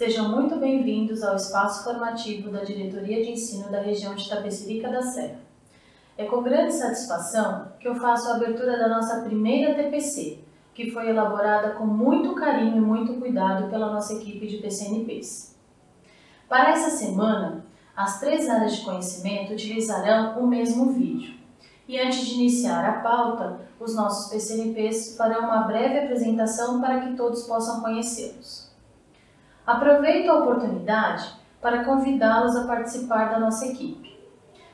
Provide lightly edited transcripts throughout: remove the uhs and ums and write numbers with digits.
Sejam muito bem-vindos ao espaço formativo da Diretoria de Ensino da região de Itapecerica da Serra. É com grande satisfação que eu faço a abertura da nossa primeira TPC, que foi elaborada com muito carinho e muito cuidado pela nossa equipe de PCNPs. Para essa semana, as 3 áreas de conhecimento utilizarão o mesmo vídeo. E antes de iniciar a pauta, os nossos PCNPs farão uma breve apresentação para que todos possam conhecê-los. Aproveito a oportunidade para convidá-los a participar da nossa equipe.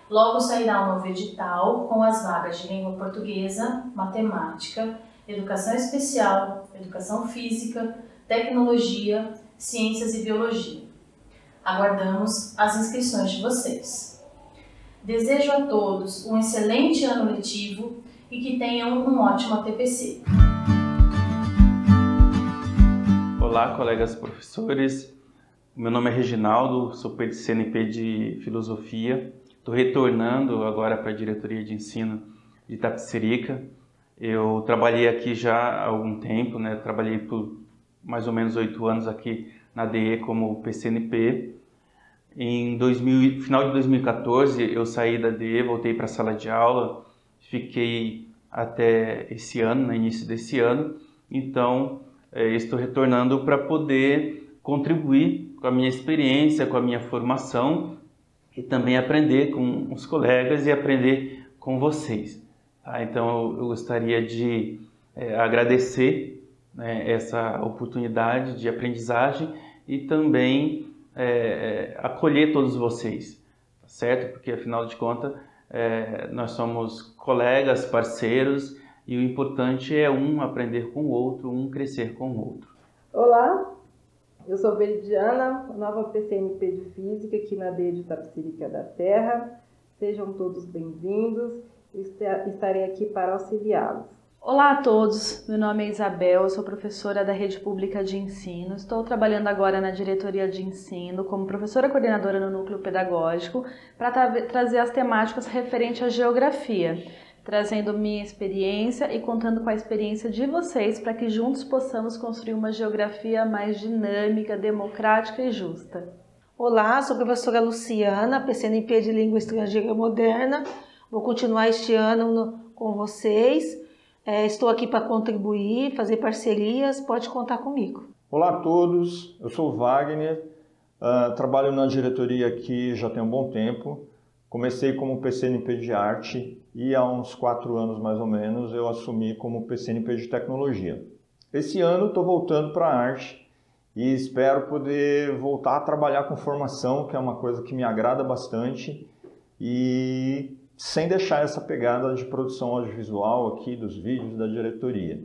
Logo sairá um novo edital com as vagas de língua portuguesa, matemática, educação especial, educação física, tecnologia, ciências e biologia. Aguardamos as inscrições de vocês. Desejo a todos um excelente ano letivo e que tenham um ótimo TPC. Olá, colegas professores. Meu nome é Reginaldo, sou PCNP de Filosofia. Estou retornando agora para a Diretoria de Ensino de Itapecerica. Eu trabalhei aqui já há algum tempo, né? Trabalhei por mais ou menos 8 anos aqui na DE como PCNP. Em final de 2014 eu saí da DE, voltei para a sala de aula, fiquei até esse ano, no início desse ano. Então, estou retornando para poder contribuir com a minha experiência, com a minha formação e também aprender com os colegas e aprender com vocês. Tá? Então, eu gostaria de agradecer, né, essa oportunidade de aprendizagem e também acolher todos vocês, tá certo? Porque, afinal de contas, nós somos colegas, parceiros, e o importante é um aprender com o outro, um crescer com o outro. Olá, eu sou Veridiana, nova PCNP de Física aqui na DE de Itapecerica da Serra. Sejam todos bem-vindos, estarei aqui para auxiliá-los. Olá a todos, meu nome é Isabel, eu sou professora da Rede Pública de Ensino. Estou trabalhando agora na Diretoria de Ensino como professora coordenadora no Núcleo Pedagógico para trazer as temáticas referentes à geografia, trazendo minha experiência e contando com a experiência de vocês para que juntos possamos construir uma geografia mais dinâmica, democrática e justa. Olá, sou a professora Luciana, PCNP de Língua Estrangeira Moderna. Vou continuar este ano com vocês. Estou aqui para contribuir, fazer parcerias, pode contar comigo. Olá a todos, eu sou o Wagner, trabalho na diretoria aqui já tem um bom tempo. Comecei como PCNP de arte e há uns 4 anos mais ou menos eu assumi como PCNP de tecnologia. Esse ano estou voltando para a arte e espero poder voltar a trabalhar com formação, que é uma coisa que me agrada bastante, e sem deixar essa pegada de produção audiovisual aqui dos vídeos da diretoria.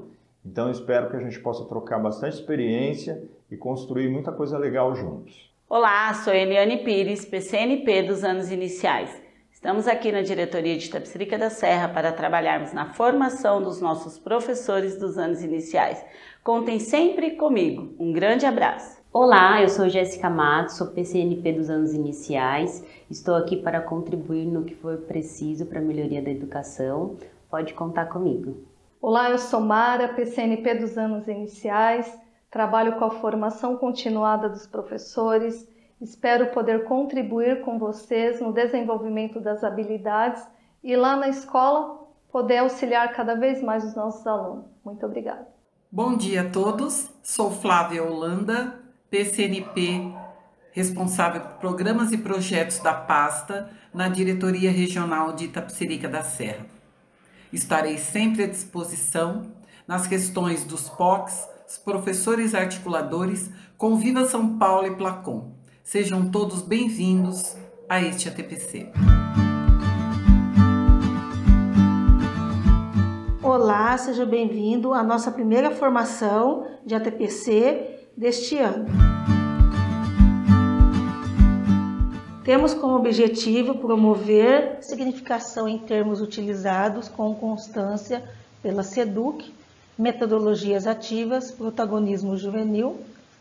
Então espero que a gente possa trocar bastante experiência e construir muita coisa legal juntos. Olá, sou Eliane Pires, PCNP dos anos iniciais. Estamos aqui na Diretoria de Itapecerica da Serra para trabalharmos na formação dos nossos professores dos anos iniciais. Contem sempre comigo. Um grande abraço. Olá, eu sou Jéssica Matos, sou PCNP dos anos iniciais. Estou aqui para contribuir no que for preciso para a melhoria da educação. Pode contar comigo. Olá, eu sou Mara, PCNP dos anos iniciais. Trabalho com a formação continuada dos professores. Espero poder contribuir com vocês no desenvolvimento das habilidades e lá na escola poder auxiliar cada vez mais os nossos alunos. Muito obrigada. Bom dia a todos, sou Flávia Holanda, PCNP, responsável por programas e projetos da pasta na Diretoria Regional de Itapecerica da Serra. Estarei sempre à disposição nas questões dos POCs, os professores articuladores, Conviva São Paulo e Placom. Sejam todos bem-vindos a este ATPC. Olá, seja bem-vindo à nossa primeira formação de ATPC deste ano. Temos como objetivo promover significação em termos utilizados com constância pela SEDUC, metodologias ativas, protagonismo juvenil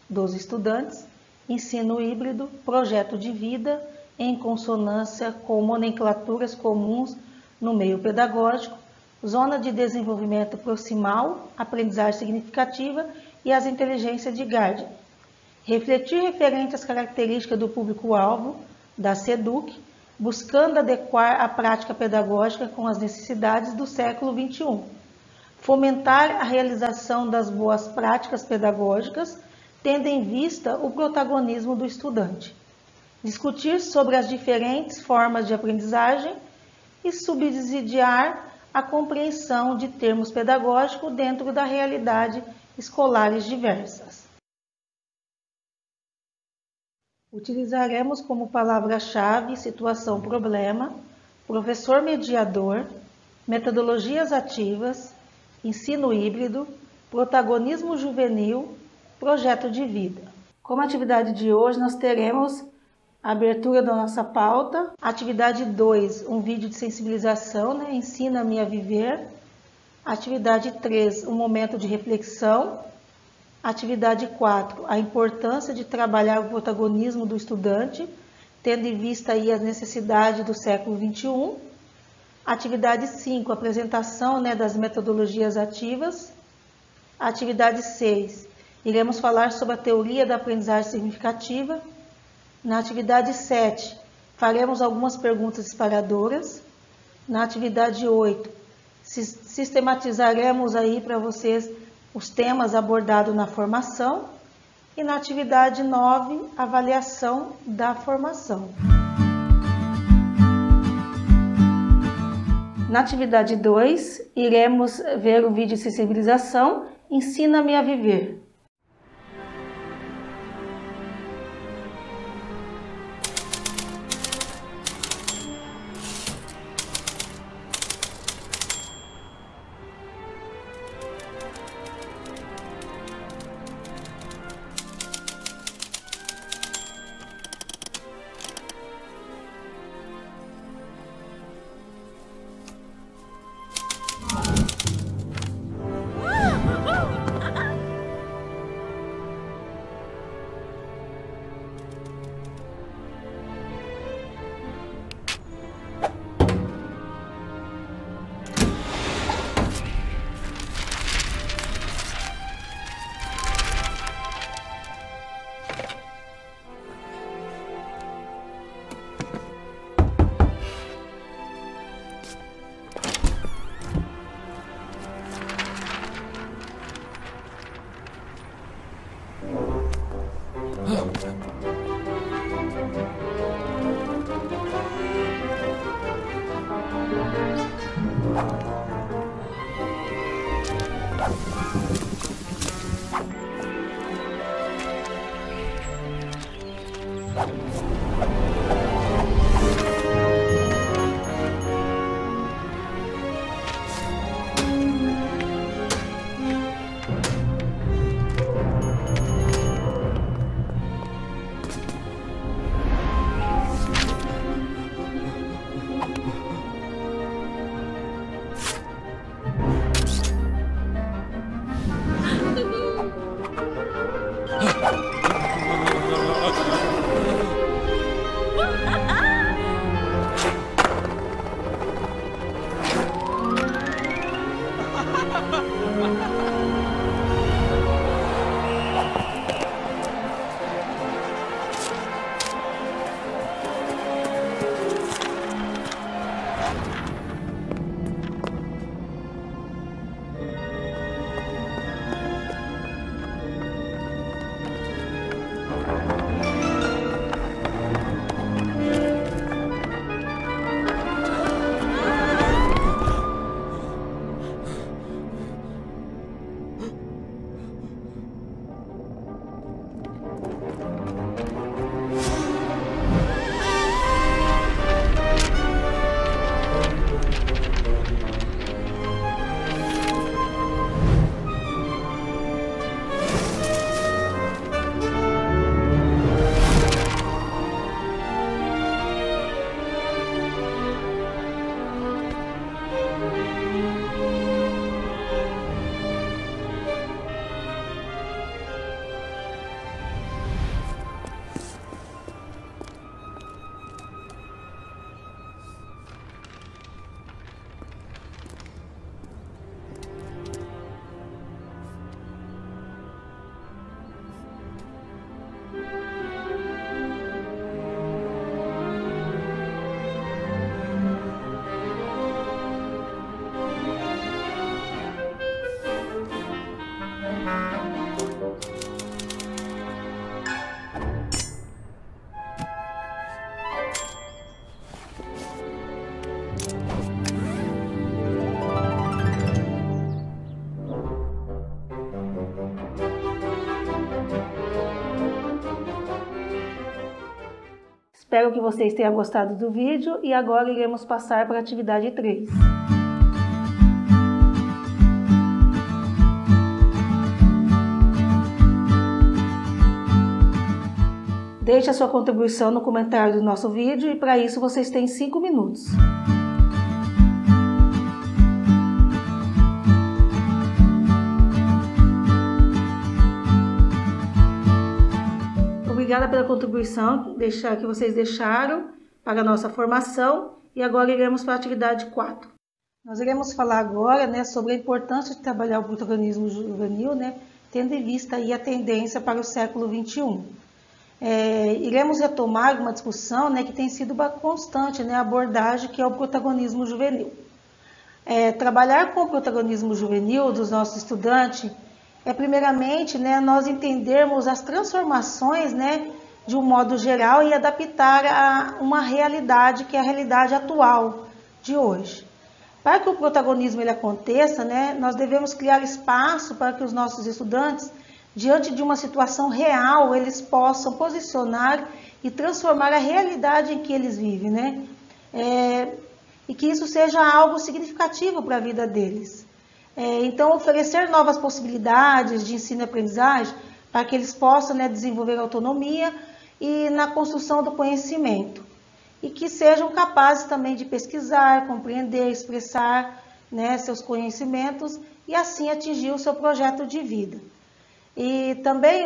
dos estudantes, ensino híbrido, projeto de vida em consonância com nomenclaturas comuns no meio pedagógico, zona de desenvolvimento proximal, aprendizagem significativa e as inteligências de Gardner, refletir referente às características do público-alvo da SEDUC, buscando adequar a prática pedagógica com as necessidades do século XXI, fomentar a realização das boas práticas pedagógicas, tendo em vista o protagonismo do estudante, discutir sobre as diferentes formas de aprendizagem e subsidiar a compreensão de termos pedagógicos dentro da realidade escolares diversas. Utilizaremos como palavra-chave situação-problema, professor mediador, metodologias ativas, ensino híbrido, protagonismo juvenil, projeto de vida. Como atividade de hoje, nós teremos a abertura da nossa pauta. Atividade 2, um vídeo de sensibilização, Ensina-me a viver. Atividade 3, um momento de reflexão. Atividade 4, a importância de trabalhar o protagonismo do estudante, tendo em vista aí as necessidades do século XXI. Atividade 5, apresentação das metodologias ativas. Atividade 6, iremos falar sobre a teoria da aprendizagem significativa. Na atividade 7, faremos algumas perguntas disparadoras. Na atividade 8, sistematizaremos aí para vocês os temas abordados na formação. E na atividade 9, avaliação da formação. Na atividade 2, iremos ver o vídeo de sensibilização Ensina-me a viver. Espero que vocês tenham gostado do vídeo e agora iremos passar para a atividade 3. Deixe a sua contribuição no comentário do nosso vídeo e para isso vocês têm 5 minutos. Obrigada pela contribuição que vocês deixaram para a nossa formação e agora iremos para a atividade 4. Nós iremos falar agora, sobre a importância de trabalhar o protagonismo juvenil, tendo em vista aí a tendência para o século XXI. Iremos retomar uma discussão que tem sido constante, a abordagem que é o protagonismo juvenil. Trabalhar com o protagonismo juvenil dos nossos estudantes primeiramente, nós entendermos as transformações, de um modo geral e adaptar a uma realidade que é a realidade atual de hoje. Para que o protagonismo ele aconteça, nós devemos criar espaço para que os nossos estudantes, diante de uma situação real, eles possam posicionar e transformar a realidade em que eles vivem, e que isso seja algo significativo para a vida deles. Então, oferecer novas possibilidades de ensino e aprendizagem para que eles possam desenvolver autonomia e na construção do conhecimento. E que sejam capazes também de pesquisar, compreender, expressar seus conhecimentos e assim atingir o seu projeto de vida. E também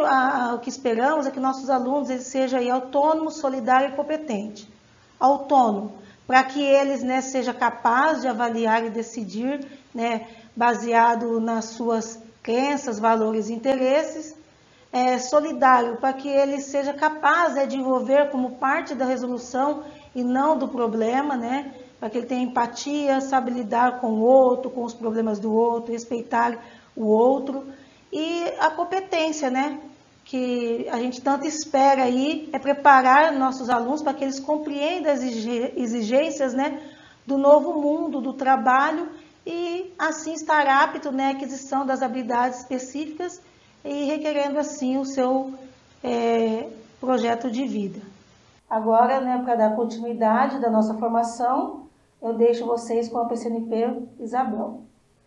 o que esperamos é que nossos alunos eles sejam autônomos, solidários e competentes. Autônomo, para que eles sejam capazes de avaliar e decidir, baseado nas suas crenças, valores e interesses. Solidário, para que ele seja capaz de envolver como parte da resolução e não do problema, para que ele tenha empatia, sabe lidar com o outro, com os problemas do outro, respeitar o outro. E a competência, que a gente tanto espera aí, é preparar nossos alunos para que eles compreendam as exigências, do novo mundo, do trabalho, e assim estar apto à aquisição das habilidades específicas e requerendo assim o seu projeto de vida. Agora, para dar continuidade da nossa formação, eu deixo vocês com a PCNP Isabel.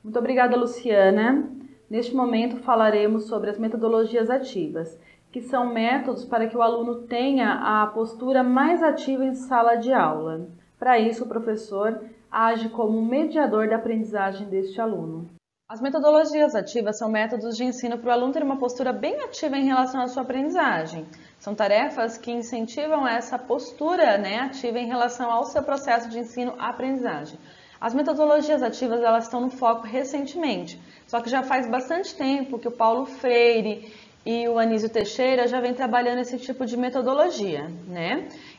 Muito obrigada, Luciana. Neste momento falaremos sobre as metodologias ativas, que são métodos para que o aluno tenha a postura mais ativa em sala de aula. Para isso, o professor age como mediador da aprendizagem deste aluno. As metodologias ativas são métodos de ensino para o aluno ter uma postura bem ativa em relação à sua aprendizagem. São tarefas que incentivam essa postura ativa em relação ao seu processo de ensino-aprendizagem. As metodologias ativas elas estão no foco recentemente, só que já faz bastante tempo que o Paulo Freire e o Anísio Teixeira já vem trabalhando esse tipo de metodologia,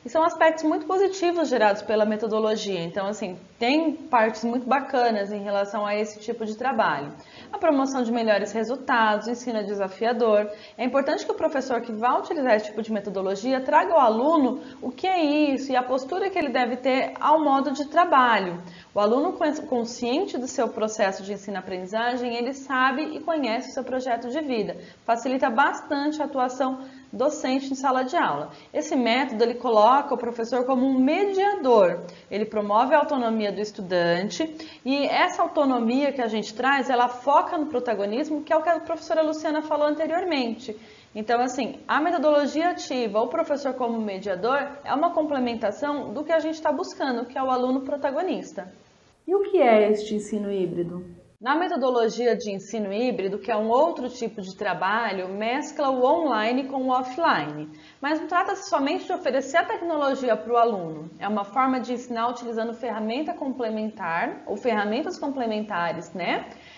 E são aspectos muito positivos gerados pela metodologia, então assim, tem partes muito bacanas em relação a esse tipo de trabalho. A promoção de melhores resultados, o ensino é desafiador. É importante que o professor que vai utilizar esse tipo de metodologia traga ao aluno o que é isso e a postura que ele deve ter ao modo de trabalho. O aluno consciente do seu processo de ensino-aprendizagem, ele sabe e conhece o seu projeto de vida. Facilita bastante a atuação docente em sala de aula. Esse método ele coloca o professor como um mediador. Ele promove a autonomia do estudante e essa autonomia que a gente traz, ela foca no protagonismo, que é o que a professora Luciana falou anteriormente. Então, assim, a metodologia ativa, o professor como mediador, é uma complementação do que a gente está buscando, que é o aluno protagonista. E o que é este ensino híbrido? Na metodologia de ensino híbrido, que é um outro tipo de trabalho, mescla o online com o offline. Mas não trata-se somente de oferecer a tecnologia para o aluno. É uma forma de ensinar utilizando ferramenta complementar ou ferramentas complementares,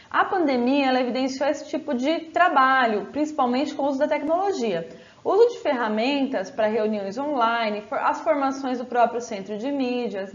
A pandemia ela evidenciou esse tipo de trabalho, principalmente com o uso da tecnologia. O uso de ferramentas para reuniões online, as formações do próprio centro de mídias,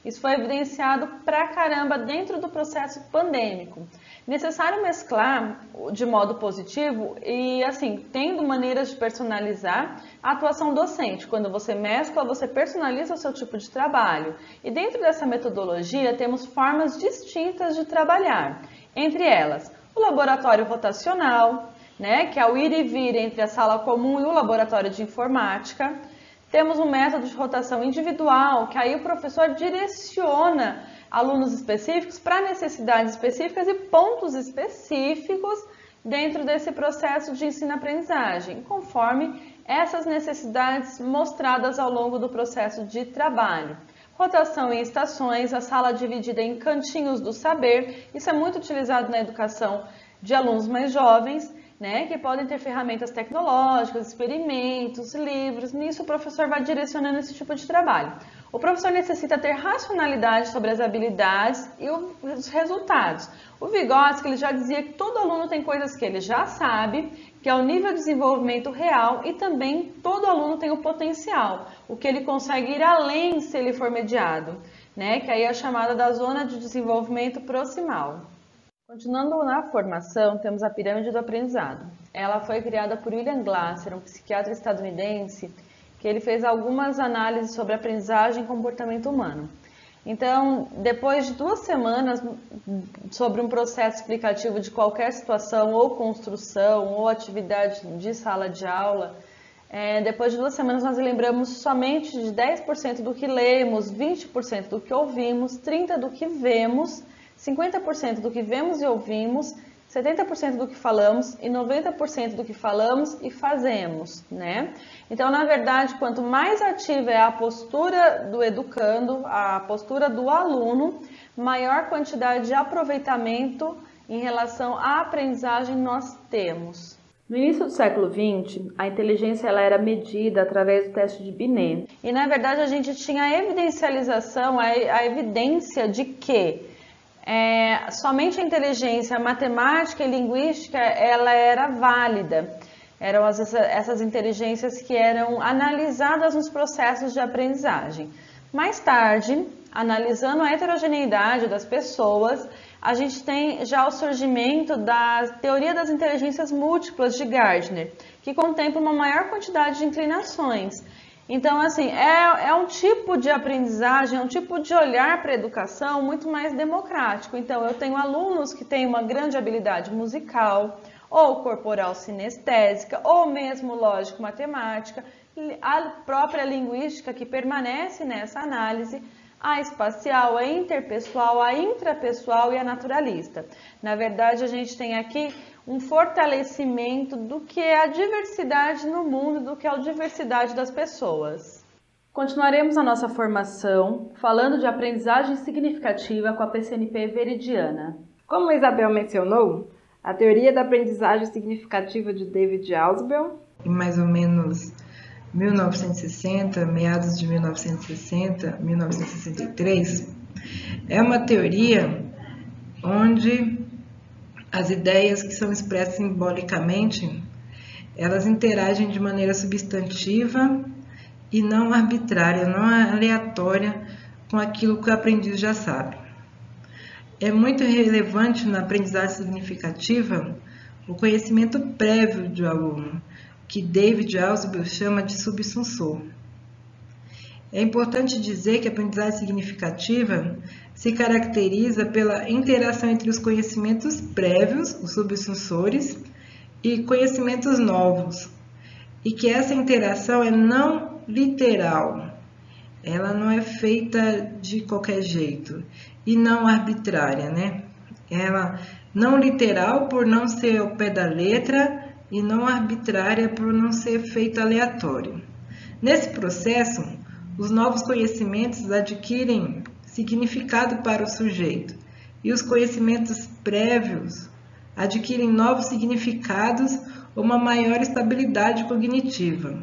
Isso foi evidenciado pra caramba dentro do processo pandêmico. Necessário mesclar de modo positivo e, assim, tendo maneiras de personalizar a atuação docente. Quando você mescla, você personaliza o seu tipo de trabalho. E dentro dessa metodologia, temos formas distintas de trabalhar. Entre elas, o laboratório rotacional, que é o ir e vir entre a sala comum e o laboratório de informática. Temos um método de rotação individual, que aí o professor direciona alunos específicos para necessidades específicas e pontos específicos dentro desse processo de ensino-aprendizagem, conforme essas necessidades mostradas ao longo do processo de trabalho. Rotação em estações, a sala dividida em cantinhos do saber, isso é muito utilizado na educação de alunos mais jovens, né, que podem ter ferramentas tecnológicas, experimentos, livros, nisso o professor vai direcionando esse tipo de trabalho. O professor necessita ter racionalidade sobre as habilidades e os resultados. O Vygotsky ele já dizia que todo aluno tem coisas que ele já sabe, que é o nível de desenvolvimento real, e também todo aluno tem o potencial, o que ele consegue ir além se ele for mediado, né, que aí é a chamada da zona de desenvolvimento proximal. Continuando na formação, temos a pirâmide do aprendizado. Ela foi criada por William Glasser, um psiquiatra estadunidense, que ele fez algumas análises sobre aprendizagem e comportamento humano. Então, depois de 2 semanas sobre um processo explicativo de qualquer situação ou construção ou atividade de sala de aula, depois de 2 semanas nós lembramos somente de 10% do que lemos, 20% do que ouvimos, 30% do que vemos, 50% do que vemos e ouvimos, 70% do que falamos e 90% do que falamos e fazemos, né? Então, na verdade, quanto mais ativa é a postura do educando, a postura do aluno, maior quantidade de aproveitamento em relação à aprendizagem nós temos. No início do século XX, a inteligência ela era medida através do teste de Binet. E, na verdade, a gente tinha a evidencialização, a evidência de que somente a inteligência matemática e linguística ela era válida. Eram essas inteligências que eram analisadas nos processos de aprendizagem. Mais tarde, analisando a heterogeneidade das pessoas, a gente tem já o surgimento da teoria das inteligências múltiplas de Gardner, que contempla uma maior quantidade de inclinações. Então, assim, é um tipo de aprendizagem, é um tipo de olhar para a educação muito mais democrático. Então, eu tenho alunos que têm uma grande habilidade musical, ou corporal sinestésica, ou mesmo lógico-matemática, a própria linguística que permanece nessa análise, a espacial, a interpessoal, a intrapessoal e a naturalista. Na verdade, a gente tem aqui um fortalecimento do que é a diversidade no mundo, do que é a diversidade das pessoas. Continuaremos a nossa formação falando de aprendizagem significativa com a PCNP Veridiana. Como a Isabel mencionou, a teoria da aprendizagem significativa de David Ausubel, em mais ou menos 1960, meados de 1960, 1963, é uma teoria onde as ideias que são expressas simbolicamente, elas interagem de maneira substantiva e não arbitrária, não aleatória com aquilo que o aprendiz já sabe. É muito relevante na aprendizagem significativa o conhecimento prévio do aluno, que David Ausubel chama de subsunsor. É importante dizer que a aprendizagem significativa se caracteriza pela interação entre os conhecimentos prévios, os subsunsores, e conhecimentos novos, e que essa interação é não literal, ela não é feita de qualquer jeito, e não arbitrária, né? Ela não literal por não ser ao pé da letra, e não arbitrária por não ser feita aleatório. Nesse processo, os novos conhecimentos adquirem significado para o sujeito e os conhecimentos prévios adquirem novos significados ou uma maior estabilidade cognitiva.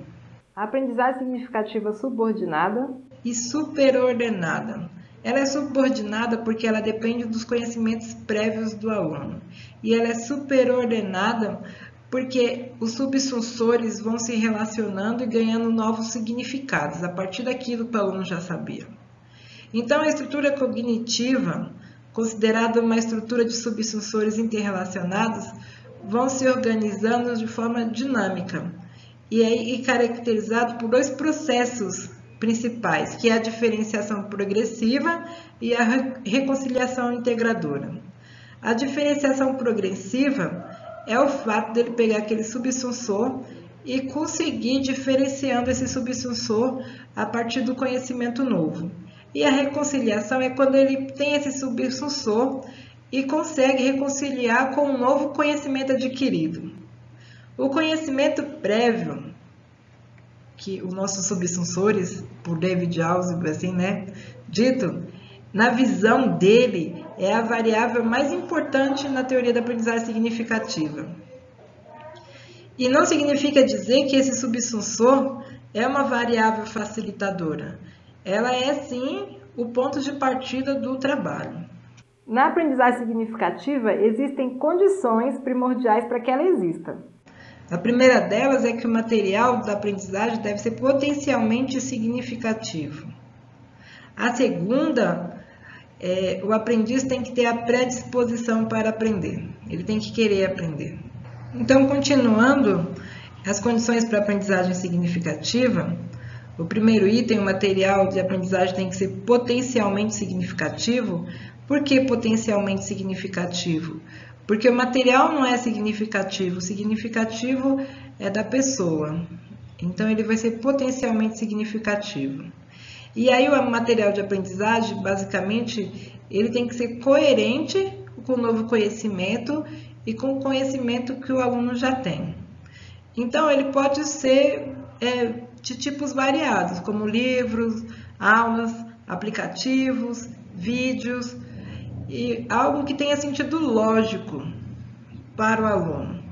A aprendizagem significativa subordinada e superordenada. Ela é subordinada porque ela depende dos conhecimentos prévios do aluno e ela é superordenada porque os subsunsores vão se relacionando e ganhando novos significados a partir daquilo que o aluno já sabia. Então, a estrutura cognitiva, considerada uma estrutura de subsunsores interrelacionados, vão se organizando de forma dinâmica e caracterizado por 2 processos principais, que é a diferenciação progressiva e a reconciliação integradora. A diferenciação progressiva é o fato dele pegar aquele subsunsor e conseguir diferenciando esse subsensor a partir do conhecimento novo. E a reconciliação é quando ele tem esse subsensor e consegue reconciliar com o novo conhecimento adquirido. O conhecimento prévio, que os nossos subsensores, por David Alsop, assim, dito, na visão dele, é a variável mais importante na teoria da aprendizagem significativa. E não significa dizer que esse subsensor é uma variável facilitadora. Ela é, sim, o ponto de partida do trabalho. Na aprendizagem significativa, existem condições primordiais para que ela exista. A primeira delas é que o material da aprendizagem deve ser potencialmente significativo. A segunda, o aprendiz tem que ter a predisposição para aprender. Ele tem que querer aprender. Então, continuando, as condições para a aprendizagem significativa, o primeiro item, o material de aprendizagem tem que ser potencialmente significativo. Por que potencialmente significativo? Porque o material não é significativo, o significativo é da pessoa. Então, ele vai ser potencialmente significativo. E aí, o material de aprendizagem, basicamente, ele tem que ser coerente com o novo conhecimento e com o conhecimento que o aluno já tem. Então, ele pode ser de tipos variados, como livros, aulas, aplicativos, vídeos, e algo que tenha sentido lógico para o aluno.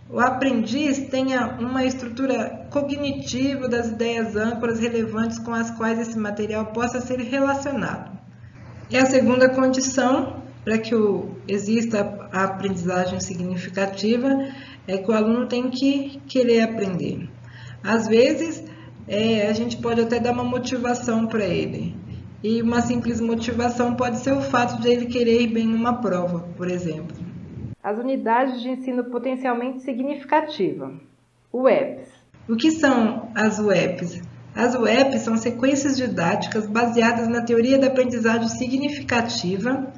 O aprendiz tenha uma estrutura cognitiva das ideias âncoras relevantes com as quais esse material possa ser relacionado. E a segunda condição para que exista a aprendizagem significativa é que o aluno tem que querer aprender. Às vezes, a gente pode até dar uma motivação para ele. E uma simples motivação pode ser o fato de ele querer ir bem numa prova, por exemplo. As unidades de ensino potencialmente significativa, UEPs. O que são as UEPs? As UEPs são sequências didáticas baseadas na teoria da aprendizagem significativa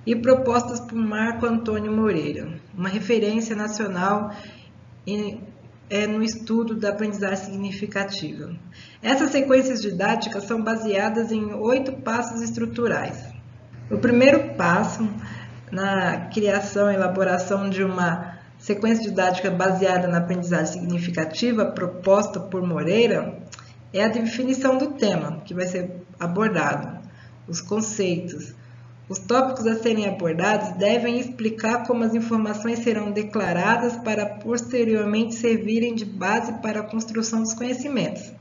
e propostas por Marco Antônio Moreira, uma referência nacional no estudo da aprendizagem significativa. Essas sequências didáticas são baseadas em 8 passos estruturais. O primeiro passo na criação e elaboração de uma sequência didática baseada na aprendizagem significativa proposta por Moreira é a definição do tema que vai ser abordado, os conceitos. Os tópicos a serem abordados devem explicar como as informações serão declaradas para posteriormente servirem de base para a construção dos conhecimentos.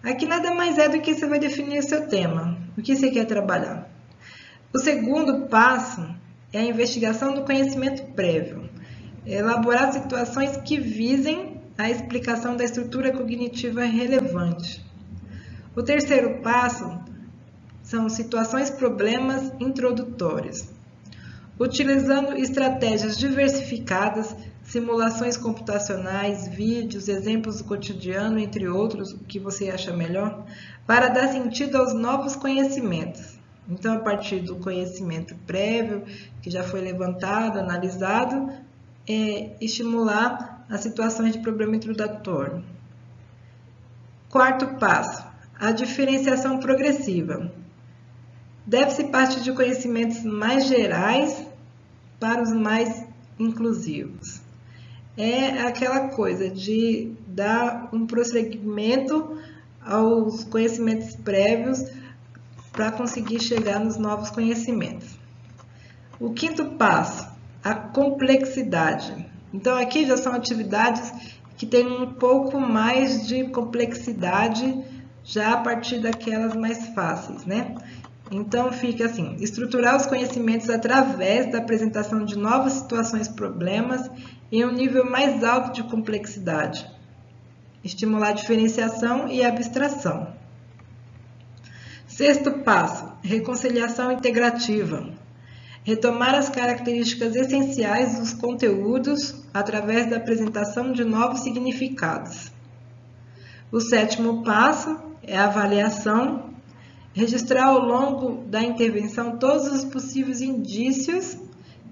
Aqui nada mais é do que você vai definir o seu tema, o que você quer trabalhar. O segundo passo é a investigação do conhecimento prévio, elaborar situações que visem a explicação da estrutura cognitiva relevante. O terceiro passo são situações problemas introdutórias. Utilizando estratégias diversificadas, simulações computacionais, vídeos, exemplos do cotidiano, entre outros, o que você acha melhor, para dar sentido aos novos conhecimentos. Então, a partir do conhecimento prévio, que já foi levantado, analisado, estimular as situações de problema introdutório. Quarto passo, a diferenciação progressiva. Deve-se partir de conhecimentos mais gerais para os mais inclusivos. É aquela coisa de dar um prosseguimento aos conhecimentos prévios para conseguir chegar nos novos conhecimentos. O quinto passo, a complexidade. Então, aqui já são atividades que têm um pouco mais de complexidade já a partir daquelas mais fáceis, né? Então, fica assim, estruturar os conhecimentos através da apresentação de novas situações, problemas em um nível mais alto de complexidade. Estimular a diferenciação e a abstração. Sexto passo, reconciliação integrativa. Retomar as características essenciais dos conteúdos através da apresentação de novos significados. O sétimo passo é a avaliação. Registrar ao longo da intervenção todos os possíveis indícios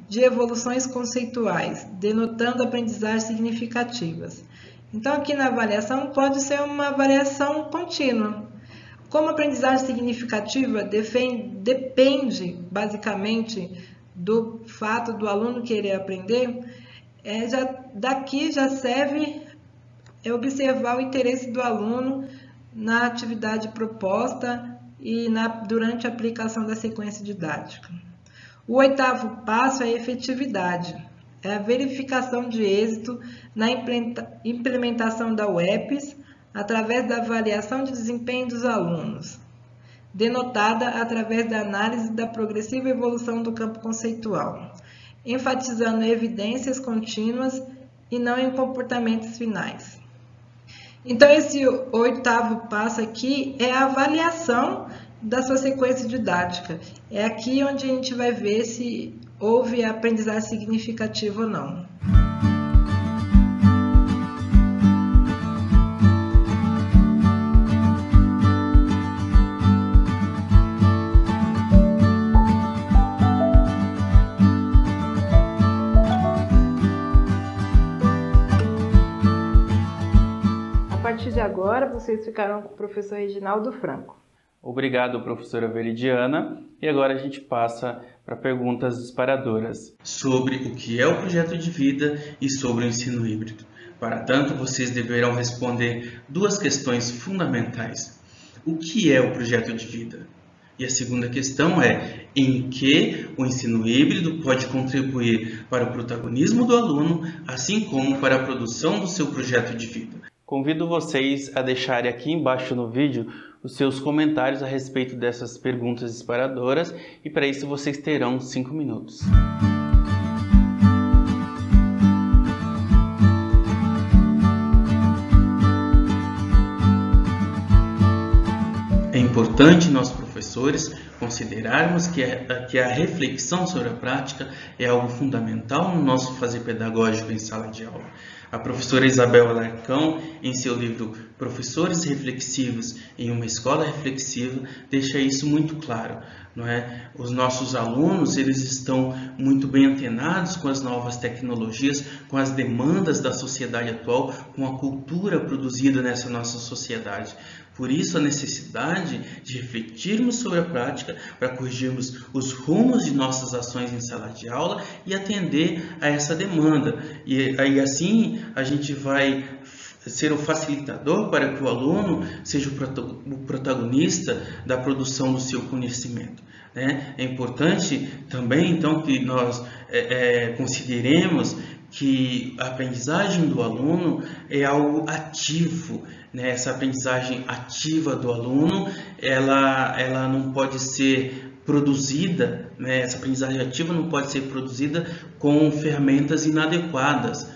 de evoluções conceituais, denotando aprendizagens significativas. Então, aqui na avaliação pode ser uma avaliação contínua. Como a aprendizagem significativa depende, basicamente, do fato do aluno querer aprender, daqui já serve observar o interesse do aluno na atividade proposta e durante a aplicação da sequência didática. O 8º passo é a efetividade. É a verificação de êxito na implementação da UEPs através da avaliação de desempenho dos alunos, denotada através da análise da progressiva evolução do campo conceitual, enfatizando evidências contínuas e não em comportamentos finais. Então, esse 8º passo aqui é a avaliação da sua sequência didática. É aqui onde a gente vai ver se houve aprendizagem significativa ou não. A partir de agora, vocês ficarão com o professor Reginaldo Franco. Obrigado, professora Veridiana. E agora a gente passa para perguntas disparadoras sobre o que é o projeto de vida e sobre o ensino híbrido. Para tanto, vocês deverão responder 2 questões fundamentais. O que é o projeto de vida? E a segunda questão é: em que o ensino híbrido pode contribuir para o protagonismo do aluno, assim como para a produção do seu projeto de vida? Convido vocês a deixarem aqui embaixo no vídeo os seus comentários a respeito dessas perguntas disparadoras e para isso vocês terão 5 minutos. É importante nós, professores, considerarmos que a reflexão sobre a prática é algo fundamental no nosso fazer pedagógico em sala de aula. A professora Isabel Alarcão, em seu livro Professores Reflexivos em uma Escola Reflexiva, deixa isso muito claro, não é? Os nossos alunos, eles estão muito bem antenados com as novas tecnologias, com as demandas da sociedade atual, com a cultura produzida nessa nossa sociedade. Por isso, a necessidade de refletirmos sobre a prática para corrigirmos os rumos de nossas ações em sala de aula e atender a essa demanda. E assim a gente vai ser o facilitador para que o aluno seja o protagonista da produção do seu conhecimento. É importante também, então, que nós consideremos que a aprendizagem do aluno é algo ativo. Essa aprendizagem ativa do aluno, ela não pode ser produzida, essa aprendizagem ativa não pode ser produzida com ferramentas inadequadas.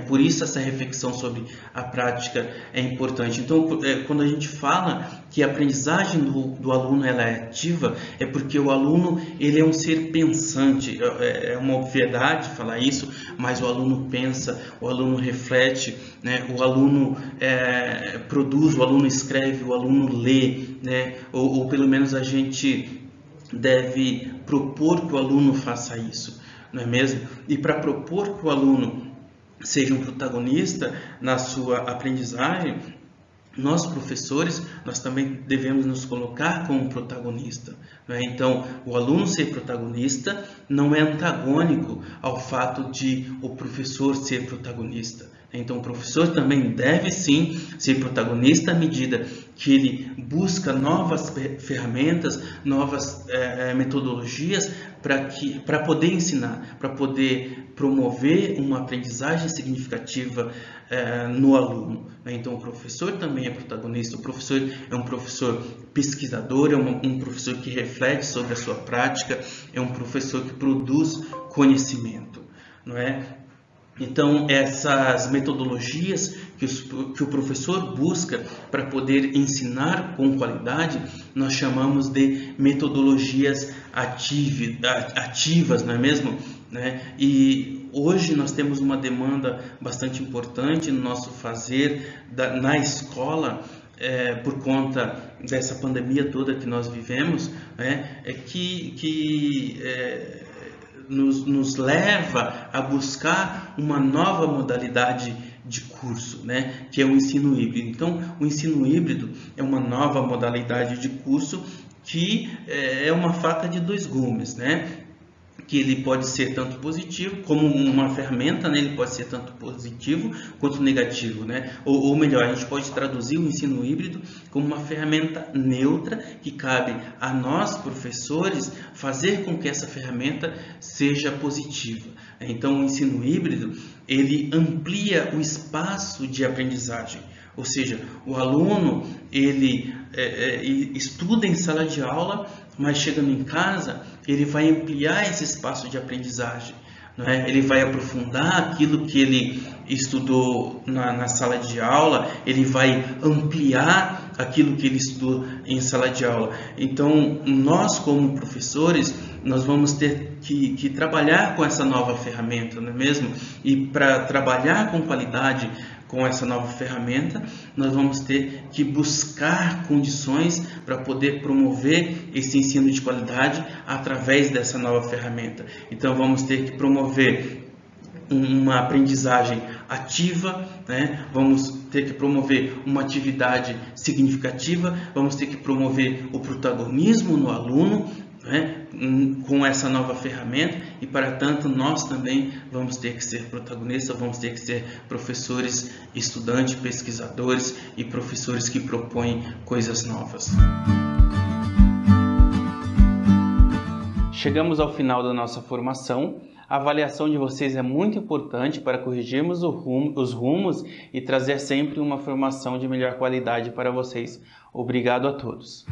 Por isso essa reflexão sobre a prática é importante. Então, quando a gente fala que a aprendizagem do aluno ela é ativa, é porque o aluno ele é um ser pensante. É uma obviedade falar isso, mas o aluno pensa, o aluno reflete, o aluno produz, o aluno escreve, o aluno lê, ou pelo menos a gente deve propor que o aluno faça isso, não é mesmo? E para propor que o aluno seja um protagonista na sua aprendizagem, nós, professores, nós também devemos nos colocar como protagonista. Então, o aluno ser protagonista não é antagônico ao fato de o professor ser protagonista. Então, o professor também deve sim ser protagonista à medida que ele busca novas ferramentas, novas metodologias para poder ensinar, para poder promover uma aprendizagem significativa no aluno. Então, o professor também é protagonista, o professor é um professor pesquisador, é um professor que reflete sobre a sua prática, é um professor que produz conhecimento, não é? Então, essas metodologias que o professor busca para poder ensinar com qualidade, nós chamamos de metodologias ativas, não é mesmo? E hoje nós temos uma demanda bastante importante no nosso fazer na escola, por conta dessa pandemia toda que nós vivemos, nos leva a buscar uma nova modalidade de curso, né, que é o ensino híbrido. Então, o ensino híbrido é uma nova modalidade de curso que é uma faca de dois gumes, né? Que ele pode ser tanto positivo como uma ferramenta, né? Ele pode ser tanto positivo quanto negativo, né? Ou melhor, a gente pode traduzir o ensino híbrido como uma ferramenta neutra que cabe a nós, professores, fazer com que essa ferramenta seja positiva. Então, o ensino híbrido, ele amplia o espaço de aprendizagem. Ou seja, o aluno, ele estuda em sala de aula, mas chegando em casa, ele vai ampliar esse espaço de aprendizagem, não é? Ele vai aprofundar aquilo que ele estudou na sala de aula, ele vai ampliar aquilo que ele estudou em sala de aula. Então, nós como professores, nós vamos ter que trabalhar com essa nova ferramenta, não é mesmo? E para trabalhar com qualidade com essa nova ferramenta, nós vamos ter que buscar condições para poder promover esse ensino de qualidade através dessa nova ferramenta. Então, vamos ter que promover uma aprendizagem ativa, né? Vamos ter que promover uma atividade significativa, vamos ter que promover o protagonismo no aluno, né? Com essa nova ferramenta, e para tanto nós também vamos ter que ser protagonistas, vamos ter que ser professores, estudantes, pesquisadores e professores que propõem coisas novas. Chegamos ao final da nossa formação. A avaliação de vocês é muito importante para corrigirmos os rumos e trazer sempre uma formação de melhor qualidade para vocês. Obrigado a todos.